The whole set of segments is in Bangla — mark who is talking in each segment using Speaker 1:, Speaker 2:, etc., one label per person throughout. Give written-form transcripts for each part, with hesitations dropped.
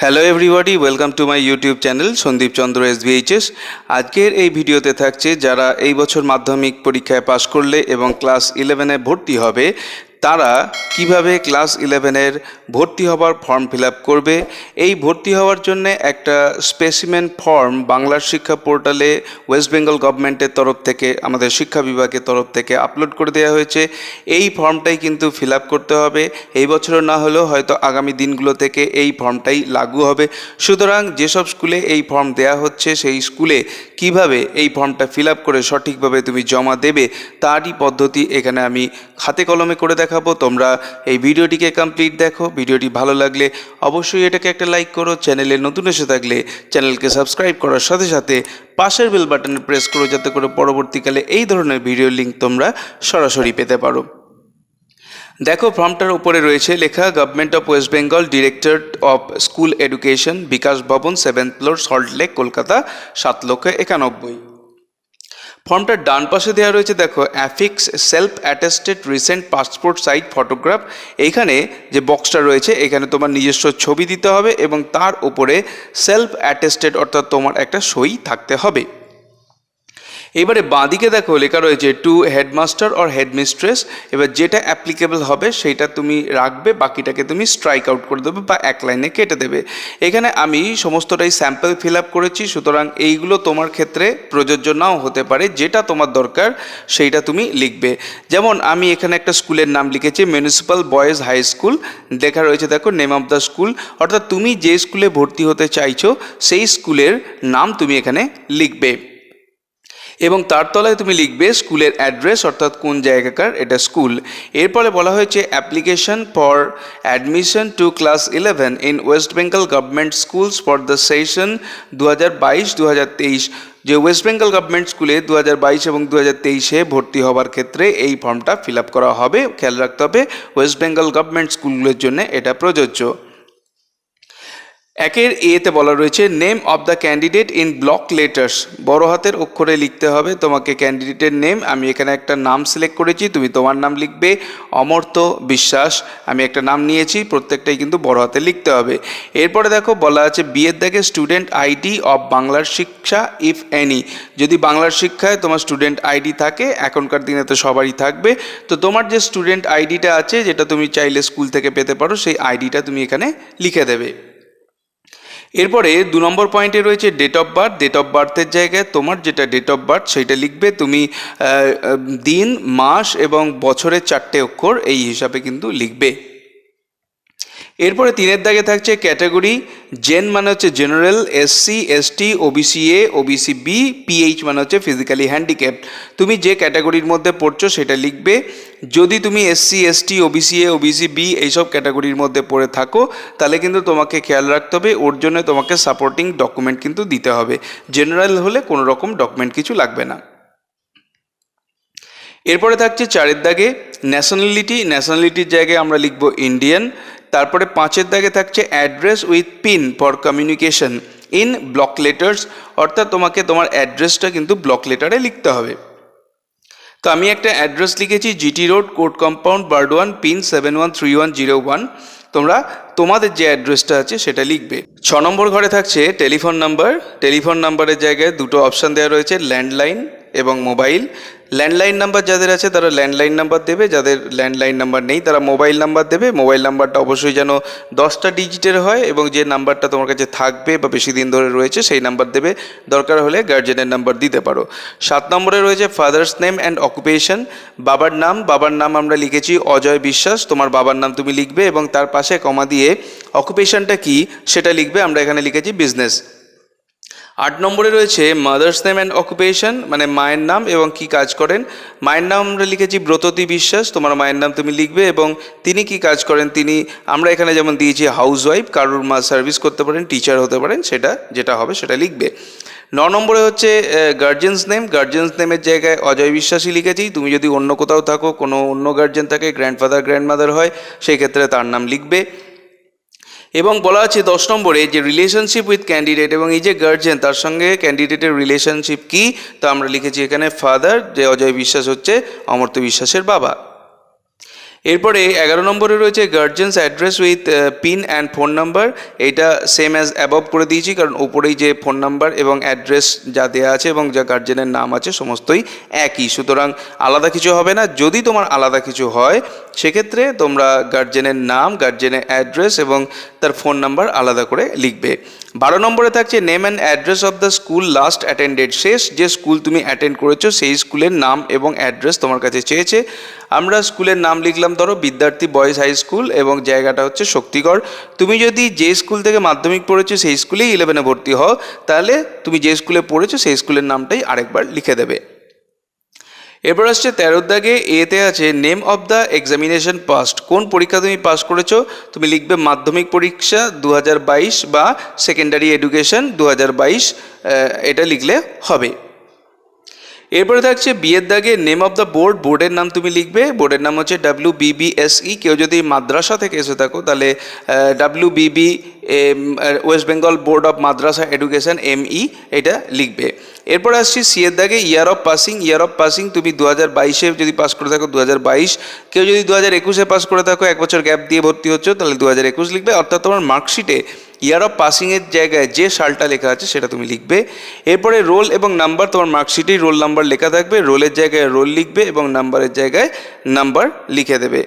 Speaker 1: Hello everybody, welcome to my YouTube channel Sandip Chandra SVHS। আজকের এই ভিডিওতে থাকছে যারা এই বছর মাধ্যমিক পরীক্ষায় পাশ করলে এবং ক্লাস 11-এ ভর্তি হবে তারা কিভাবে ক্লাস 11-এর ভর্তি হওয়ার ফর্ম ফিল আপ করবে। এই ভর্তি হওয়ার জন্য একটা স্পেসিমেন ফর্ম বাংলার শিক্ষা পোর্টালে ওয়েস্ট বেঙ্গল গভর্নমেন্টের তরফ থেকে, আমাদের শিক্ষা বিভাগের তরফ থেকে আপলোড করে দেওয়া হয়েছে। এই ফর্মটাই কিন্তু ফিল আপ করতে হবে। এই বছরও না হলেও হয়তো আগামী দিনগুলো থেকে এই ফর্মটাই লাগু হবে। সুতরাং যেসব স্কুলে এই ফর্ম দেয়া হচ্ছে সেই স্কুলে কিভাবে এই ফর্মটা ফিল আপ করে সঠিকভাবে তুমি জমা দেবে তারই পদ্ধতি এখানে আমি হাতে কলমে করে দেখাবো। তোমরা এই ভিডিওটিকে কমপ্লিট দেখো। ভিডিওটি ভালো লাগলে অবশ্যই এটাকে একটা লাইক করো। চ্যানেলে নতুন এসে থাকলে চ্যানেলকে সাবস্ক্রাইব করার সাথে সাথে পাশের বেল বাটনে প্রেস করো, যাতে করে পরবর্তীকালে এই ধরনের ভিডিও লিঙ্ক তোমরা সরাসরি পেতে পারো। দেখো, ফর্মটার উপরে রয়েছে লেখা government of West Bengal, directorate of school education, Bikash Bhavan, 7th floor, Salt Lake, Kolkata, 7,91,000। ফর্মটার ডান পাশে দেওয়া রয়েছে দেখো affix self attested recent passport size photograph. এইখানে যে বক্সটা রয়েছে এখানে তোমার নিজস্ব ছবি দিতে হবে এবং তার উপরে সেলফ অ্যাটেস্টেড অর্থাৎ তোমার একটা সই থাকতে হবে। এবারে বাঁদিকে দেখো লেখা রয়েছে টু হেডমাস্টার অর হেডমিস্ট্রেস। এবার যেটা অ্যাপ্লিকেবল হবে সেইটা তুমি রাখবে, বাকিটাকে তুমি স্ট্রাইক আউট করে দেবে বা এক লাইনে কেটে দেবে। এখানে আমি সমস্তটাই স্যাম্পল ফিল আপ করেছি, সুতরাং এইগুলো তোমার ক্ষেত্রে প্রযোজ্য নাও হতে পারে। যেটা তোমার দরকার সেইটা তুমি লিখবে। যেমন আমি এখানে একটা স্কুলের নাম লিখেছি, মিউনিসিপ্যাল বয়েজ হাই স্কুল। লেখা রয়েছে দেখো নেম অফ দ্য স্কুল, অর্থাৎ তুমি যে স্কুলে ভর্তি হতে চাইছো সেই স্কুলের নাম তুমি এখানে লিখবে এবং তার তলায় তুমি লিখবে স্কুলের অ্যাড্রেস, অর্থাৎ কোন জায়গাকার এটা স্কুল। এরপরে বলা হয়েছে application for admission to class 11 in West Bengal government schools for the session 2022-2023। যে ওয়েস্ট বেঙ্গল গভর্নমেন্ট স্কুলে 2022 এবং 2023-এ ভর্তি হওয়ার ক্ষেত্রে এই ফর্মটা ফিল আপ করা হবে। খেয়াল রাখতে হবে ওয়েস্ট বেঙ্গল গভর্নমেন্ট স্কুলগুলোর জন্য এটা প্রযোজ্য। একের এতে বলা রয়েছে name of the candidate in block letters. বড় হাতের অক্ষরে লিখতে হবে তোমাকে ক্যান্ডিডেটের নেম। আমি এখানে একটা নাম সিলেক্ট করেছি, তুমি তোমার নাম লিখবে। অমর্ত্য বিশ্বাস আমি একটা নাম নিয়েছি, প্রত্যেকটাই কিন্তু বড় হাতে লিখতে হবে। এরপরে দেখো বলা আছে বিয়ের দাগে স্টুডেন্ট আইডি অফ বাংলার শিক্ষা ইফ এনি। যদি বাংলার শিক্ষায় তোমার স্টুডেন্ট আইডি থাকে, এখনকার দিনে তো সবারই থাকবে, তো তোমার যে স্টুডেন্ট আইডিটা আছে যেটা তুমি চাইলে স্কুল থেকে পেতে পারো সেই আইডিটা তুমি এখানে লিখে দেবে। এরপরে 2 নম্বর পয়েন্টে রয়েছে date of birth. Date of বার্থের জায়গায় তোমার যেটা ডেট অফ বার্থ সেইটা লিখবে তুমি। দিন, মাস এবং বছরের 4টে অক্ষর এই হিসাবে কিন্তু লিখবে। এরপরে 3-এর দাগে থাকছে ক্যাটাগরি। জেন মানে হচ্ছে general, SC ST OBC A OBC B, PH মানে হচ্ছে ফিজিক্যালি হ্যান্ডিক্যাপড। তুমি যে ক্যাটাগরির মধ্যে পড়ছো সেটা লিখবে। যদি তুমি SC ST OBC A OBC B এইসব ক্যাটাগরির মধ্যে পড়ে থাকো তাহলে কিন্তু তোমাকে খেয়াল রাখতে হবে, ওর জন্য তোমাকে সাপোর্টিং ডকুমেন্ট কিন্তু দিতে হবে। জেনারেল হলে কোনো রকম ডকুমেন্ট কিছু লাগবে না। এরপরে থাকছে 4-এর দাগে ন্যাশনালিটি। ন্যাশনালিটির জায়গায় আমরা লিখব ইন্ডিয়ান। তারপরে 5-এর দাগে থাকছে address with pin for communication in block letters, অর্থাৎ তোমাকে তোমার অ্যাড্রেসটা কিন্তু ব্লক লেটারে লিখতে হবে। তো আমি একটা অ্যাড্রেস লিখেছি GT road, court compound, Burdwan, pin 713101। তোমরা তোমাদের যে অ্যাড্রেসটা আছে সেটা লিখবে। 6 নম্বর ঘরে থাকছে টেলিফোন নাম্বার। টেলিফোন নাম্বারের জায়গায় দুটো অপশান দেওয়া রয়েছে, ল্যান্ডলাইন এবং মোবাইল। ল্যান্ডলাইন নাম্বার যাদের আছে তারা ল্যান্ডলাইন নাম্বার দেবে, যাদের ল্যান্ডলাইন নাম্বার নেই তারা মোবাইল নাম্বার দেবে। মোবাইল নাম্বারটা অবশ্যই যেন 10টা ডিজিটের হয় এবং যে নাম্বারটা তোমার কাছে থাকবে বা বেশি দিন ধরে রয়েছে সেই নাম্বার দেবে। দরকার হলে গার্জেনের নাম্বার দিতে পারো। 7 নম্বরে রয়েছে ফাদার্স নেম অ্যান্ড অকুপেশন। বাবার নাম। বাবার নাম আমরা লিখেছি অজয় বিশ্বাস, তোমার বাবার নাম তুমি লিখবে এবং তার পাশে কমা দিয়ে অকুপেশনটা কি সেটা লিখবে। আমরা এখানে লিখেছি বিজনেস। 8 নম্বরে রয়েছে মাদার্স নেম অ্যান্ড অকুপেশন, মানে মায়ের নাম এবং কি কাজ করেন। মায়ের নাম আমরা লিখেছি ব্রততী বিশ্বাস, তোমার মায়ের নাম তুমি লিখবে এবং তিনি কি কাজ করেন তিনি, আমরা এখানে যেমন দিয়েছি হাউস ওয়াইফ, কারোর মা সার্ভিস করতে পারেন, টিচার হতে পারেন, সেটা যেটা হবে সেটা লিখবে। 9 নম্বরে হচ্ছে গার্জেন্স নেম। গার্জেন্স নেমের জায়গায় অজয় বিশ্বাসী লিখেছি। তুমি যদি অন্য কোথাও থাকো, কোনো অন্য গার্জেন থাকে, গ্র্যান্ডফাদার গ্র্যান্ডমাদার হয়, সেই ক্ষেত্রে তার নাম লিখবে। এবং বলা আছে 10 নম্বরে যে রিলেশনশিপ উইথ ক্যান্ডিডেট, এবং এই যে গার্জেন তার সঙ্গে ক্যান্ডিডেটের রিলেশনশিপ কি, তা আমরা লিখেছি এখানে ফাদার, যে অজয় বিশ্বাস হচ্ছে অমর্ত্য বিশ্বাসের বাবা। এরপরে 11 নম্বরে রয়েছে guardian's address with pin and phone number. এইটা সেম অ্যাজ অ্যাবভ করে দিয়েছি, কারণ ওপরেই যে ফোন নাম্বার এবং অ্যাড্রেস যা দেওয়া আছে এবং যা গার্জেনের নাম আছে সমস্তই একই, সুতরাং আলাদা কিছু হবে না। যদি তোমার আলাদা কিছু হয় সেক্ষেত্রে তোমরা গার্জেনের নাম, গার্জেনের অ্যাড্রেস এবং তার ফোন নাম্বার আলাদা করে লিখবে। 12 নম্বরে থাকছে name and address of the school last attended. শেষ যে স্কুল তুমি অ্যাটেন্ড করেছো সেই স্কুলের নাম এবং অ্যাড্রেস তোমার কাছে চেয়েছে। আমরা স্কুলের নাম লিখলাম ধরো বিদ্যার্থী বয়েজ হাই স্কুল এবং জায়গাটা হচ্ছে শক্তিগড়। তুমি যদি যে স্কুল থেকে মাধ্যমিক পড়েছো সেই স্কুলেই 11-এ ভর্তি হও, তাহলে তুমি যে স্কুলে পড়েছো সেই স্কুলের নামটাই আরেকবার লিখে দেবে। এরপর আসছে 13 দাগে, এতে আছে name of the examination past. কোন পরীক্ষা তুমি পাস করেছো, তুমি লিখবে মাধ্যমিক পরীক্ষা 2022 বা সেকেন্ডারি এডুকেশন 2022, এটা লিখলে হবে। এরপরে থাকছে বিয়ের দাগে নেম অফ দ্য বোর্ড। বোর্ডের নাম তুমি লিখবে, বোর্ডের নাম হচ্ছে WBBSE। কেউ যদি মাদ্রাসা থেকে এসে থাকো তাহলে WBB West Bengal board of Madrasa education ME, এটা লিখবে। এরপর আসছি সিয়ের দাগে year of passing. Year of passing তুমি 2022-এ যদি পাস করে থাকো 2022, কেউ যদি 2021-এ পাস করে থাকো, এক বছর গ্যাপ দিয়ে ভর্তি হচ্ছে, তাহলে 2021 লিখবে। অর্থাৎ তোমার মার্কশিটে ইয়ার অফ পাসিংয়ের জায়গায় যে সালটা লেখা আছে সেটা তুমি লিখবে। এরপরে রোল এবং নাম্বার, তোমার মার্কশিটেই রোল নাম্বার লেখা থাকবে, রোলের জায়গায় রোল লিখবে এবং নাম্বারের জায়গায় নাম্বার লিখে দেবে।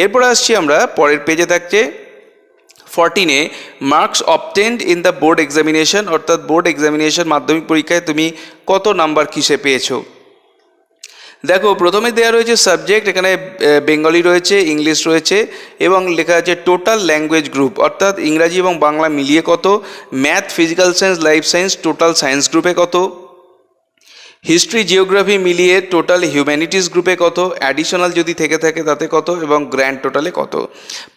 Speaker 1: এরপরে আসছি আমরা পরের পেজে থাকছে 14-এ marks obtained in the board examination, অর্থাৎ বোর্ড এক্সামিনেশন মাধ্যমিক পরীক্ষায় তুমি কত নাম্বার কিসে পেয়েছো। দেখো প্রথমে দেওয়া রয়েছে সাবজেক্ট, এখানে বেঙ্গলি রয়েছে, ইংলিশ রয়েছে এবং লেখা আছে টোটাল ল্যাঙ্গুয়েজ গ্রুপ, অর্থাৎ ইংরাজি এবং বাংলা মিলিয়ে কত, math, physical science, life science total science গ্রুপে কত, হিস্ট্রি, জিওগ্রাফি মিলিয়ে টোটাল হিউম্যানিটিস গ্রুপে কত, অ্যাডিশনাল যদি থেকে থাকে তাতে কত এবং গ্র্যান্ড টোটালে কত।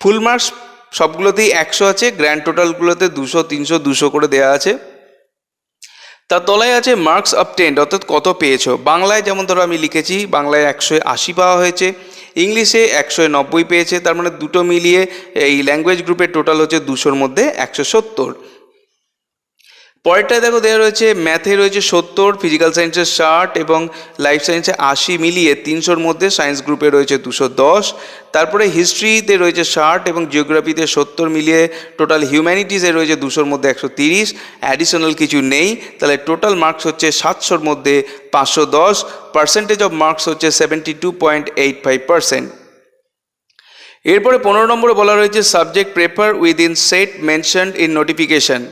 Speaker 1: ফুল মার্কস সবগুলোতেই 100 আছে, গ্র্যান্ড টোটালগুলোতে 200, 300, 200 করে দেওয়া আছে। তার তলায় আছে মার্কস অবটেন্ড, অর্থাৎ কত পেয়েছো। বাংলায় যেমন ধরো আমি লিখেছি, বাংলায় 180 পাওয়া হয়েছে, ইংলিশে 190 পেয়েছে, তার মানে দুটো মিলিয়ে এই ল্যাঙ্গুয়েজ গ্রুপের টোটাল হচ্ছে 200-র মধ্যে 170। পরেরটায় দেখো দেওয়া রয়েছে ম্যাথে রয়েছে 70, ফিজিক্যাল সায়েন্সে 60 এবং লাইফ সায়েন্সে 80 মিলিয়ে 300-র মধ্যে সায়েন্স গ্রুপে রয়েছে 210। তারপরে হিস্ট্রিতে রয়েছে 60 এবং জিওগ্রাফিতে 70 মিলিয়ে টোটাল হিউম্যানিটিসে রয়েছে 200-র মধ্যে 130, অ্যাডিশনাল কিছু নেই, তাহলে টোটাল মার্কস হচ্ছে 700-র মধ্যে 510, পার্সেন্টেজ অফ মার্কস হচ্ছে 72.85%। এরপরে 15 নম্বরে বলা রয়েছে subject paper within set mentioned in notification.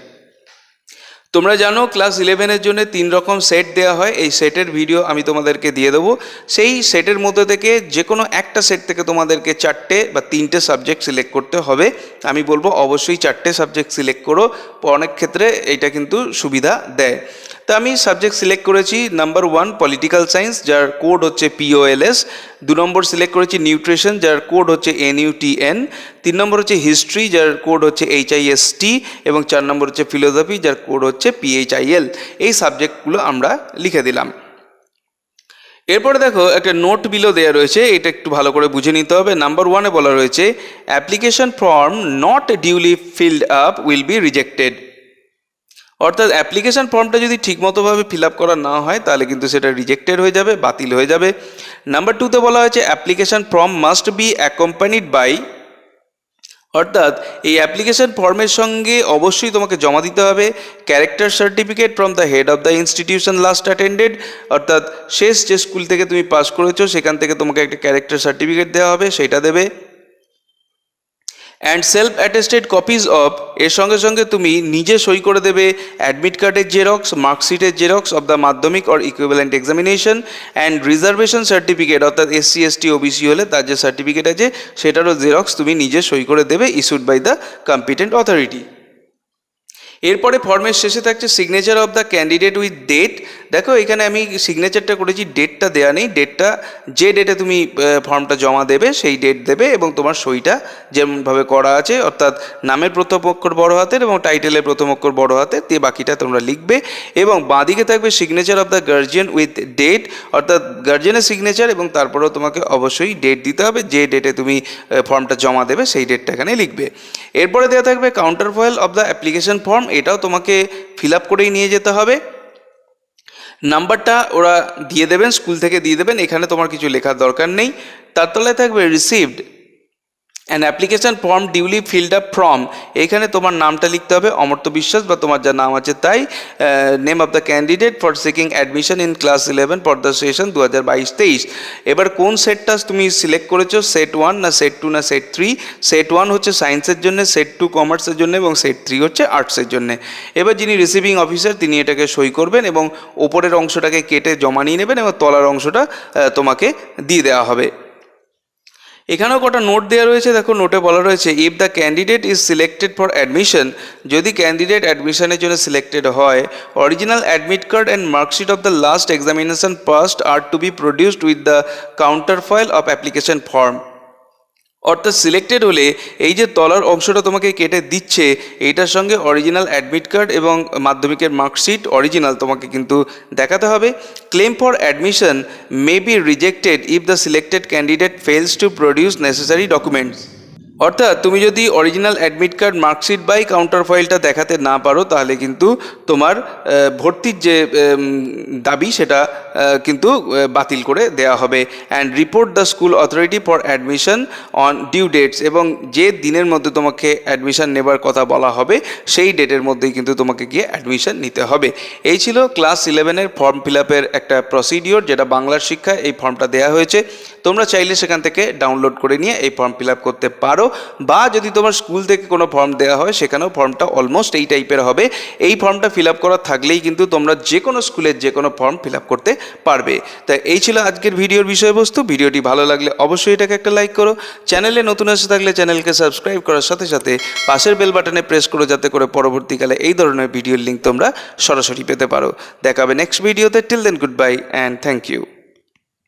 Speaker 1: তোমরা জানো ক্লাস 11-এর জন্য 3 রকম সেট দেওয়া হয়, এই সেটের ভিডিও আমি তোমাদেরকে দিয়ে দেবো। সেই সেটের মধ্যে থেকে যে কোনো একটা সেট থেকে তোমাদেরকে 4টে বা 3টে সাবজেক্ট সিলেক্ট করতে হবে। আমি বলবো অবশ্যই 4টে সাবজেক্ট সিলেক্ট করো, অনেক ক্ষেত্রে এইটা কিন্তু সুবিধা দেয়। তা আমি সাবজেক্ট সিলেক্ট করেছি নাম্বার 1 পলিটিক্যাল সায়েন্স, যার কোড হচ্ছে POLS। 2 নম্বর সিলেক্ট করেছি নিউট্রিশন, যার কোড হচ্ছে NUTN। 3 নম্বর হচ্ছে হিস্ট্রি, যার কোড হচ্ছে HIST এবং 4 নম্বর হচ্ছে ফিলোসফি, যার কোড হচ্ছে PHIL। এই সাবজেক্টগুলো আমরা লিখে দিলাম। এরপরে দেখো একটা নোট বিলো দেওয়া রয়েছে, এটা একটু ভালো করে বুঝে নিতে হবে। নাম্বার 1-এ বলা রয়েছে application form not duly filled up will be rejected, অর্থাৎ অ্যাপ্লিকেশন ফর্মটা যদি ঠিকমতোভাবে ফিল আপ করা না হয় তাহলে কিন্তু সেটা রিজেক্টেড হয়ে যাবে, বাতিল হয়ে যাবে। নাম্বার 2-তে বলা হয়েছে application form must be accompanied by, অর্থাৎ এই অ্যাপ্লিকেশন ফর্মের সঙ্গে অবশ্যই তোমাকে জমা দিতে হবে character certificate from the head of the institution last attended, অর্থাৎ শেষ যে স্কুল থেকে তুমি পাস করেছো সেখান থেকে তোমাকে একটা ক্যারেক্টার সার্টিফিকেট দেওয়া হবে, সেটা দেবে। And self attested copies of, এর সঙ্গে সঙ্গে তুমি নিজে সই করে দেবে অ্যাডমিট কার্ডের জেরক্স, মার্কশিটের জেরক্স অফ দ্য মাধ্যমিক or equivalent examination and reservation certificate, অর্থাৎ SC ST OBC হলে তার যে সার্টিফিকেট আছে সেটারও জেরক্স তুমি নিজে সই করে দেবে, issued by the competent authority. এরপরে ফর্মের শেষে থাকছে signature of the candidate with date. দেখো এখানে আমি সিগনেচারটা করেছি, ডেটটা দেওয়া নেই, ডেটটা যে ডেটে তুমি ফর্মটা জমা দেবে সেই ডেট দেবে এবং তোমার সইটা যেমনভাবে করা আছে, অর্থাৎ নামের প্রথম অক্ষর বড় হাতের এবং টাইটেলের প্রথম অক্ষর বড় হাতের দিয়ে বাকিটা তোমরা লিখবে। এবং বাঁদিকে থাকবে signature of the guardian with date, অর্থাৎ গার্জিয়ানের সিগনেচার এবং তারপরেও তোমাকে অবশ্যই ডেট দিতে হবে, যে ডেটে তুমি ফর্মটা জমা দেবে সেই ডেটটা এখানে লিখবে। এরপরে দেওয়া থাকবে counter foil of the application form, এটাও তোমাকে ফিল আপ করেই নিয়ে যেতে হবে। নাম্বারটা ওরা দিয়ে দেবেন, স্কুল থেকে দিয়ে দেবেন, এখানে তোমার কিছু লেখার দরকার নেই। তার তলায় থাকবে received, an application form duly filled up from, এখানে তোমার নামটা লিখতে হবে অমর্ত্য বিশ্বাস বা তোমার যা নাম আছে তাই, name of the candidate for seeking admission in class 11 for the session 2022-23। এবার কোন সেটটা তুমি সিলেক্ট করেছো, সেট 1 না সেট 2 না সেট 3? সেট 1 হচ্ছে সায়েন্সের জন্য, সেট 2 কমার্সের জন্য এবং সেট 3 হচ্ছে আর্টসের জন্য। এবার যিনি রিসিভিং অফিসার তিনি এটাকে সই করবেন এবং ওপরের অংশটাকে কেটে জমা নিয়ে নেবেন এবং তলার অংশটা তোমাকে দিয়ে দেওয়া হবে। এখানেও কটা নোট দেওয়া রয়েছে, দেখো নোটে বলা রয়েছে if the candidate is selected for admission, যদি ক্যান্ডিডেট অ্যাডমিশনের জন্য সিলেক্টেড হয়, original admit card and marksheet of the last examination passed are to be produced with the counter file of application form. অর্থাৎ সিলেক্টেড হলে এই যে তলার অংশটা তোমাকে কেটে দিচ্ছে এইটার সঙ্গে অরিজিনাল অ্যাডমিট কার্ড এবং মাধ্যমিকের মার্কশিট অরিজিনাল তোমাকে কিন্তু দেখাতে হবে। Claim for admission may be rejected if the selected candidate fails to produce necessary documents. অর্থাৎ তুমি যদি original admit card marksheet by counter ফাইলটা দেখাতে না পারো তাহলে কিন্তু তোমার ভর্তির যে দাবি সেটা কিন্তু বাতিল করে দেওয়া হবে। And report the school authority for admission on due dates, এবং যে দিনের মধ্যে তোমাকে অ্যাডমিশন নেবার কথা বলা হবে সেই ডেটের মধ্যেই কিন্তু তোমাকে গিয়ে অ্যাডমিশন নিতে হবে। এই ছিল ক্লাস 11-এর ফর্ম ফিল আপের একটা প্রসিডিওর, যেটা বাংলার শিক্ষায় এই ফর্মটা দেওয়া হয়েছে। তোমরা চাইলে সেখান থেকে ডাউনলোড করে নিয়ে এই ফর্ম ফিল আপ করতে পারো, বা যদি তোমার স্কুল থেকে কোনো ফর্ম দেওয়া হয় সেখানেও ফর্মটা অলমোস্ট এই টাইপের হবে। এই ফর্মটা ফিল আপ করা থাকলেই কিন্তু তোমরা যে কোনো স্কুলের যে কোনো ফর্ম ফিল আপ করতে পারবে। তাই এই ছিল আজকের ভিডিওর বিষয়বস্তু। ভিডিওটি ভালো লাগলে অবশ্যই এটাকে একটা লাইক করো। চ্যানেলে নতুন এসে থাকলে চ্যানেলকে সাবস্ক্রাইব করার সাথে সাথে পাশের বেল বাটনে প্রেস করো, যাতে করে পরবর্তীকালে এই ধরনের ভিডিওর লিঙ্ক তোমরা সরাসরি পেতে পারো। দেখা হবে নেক্সট ভিডিওতে। Till then good bye and thank you.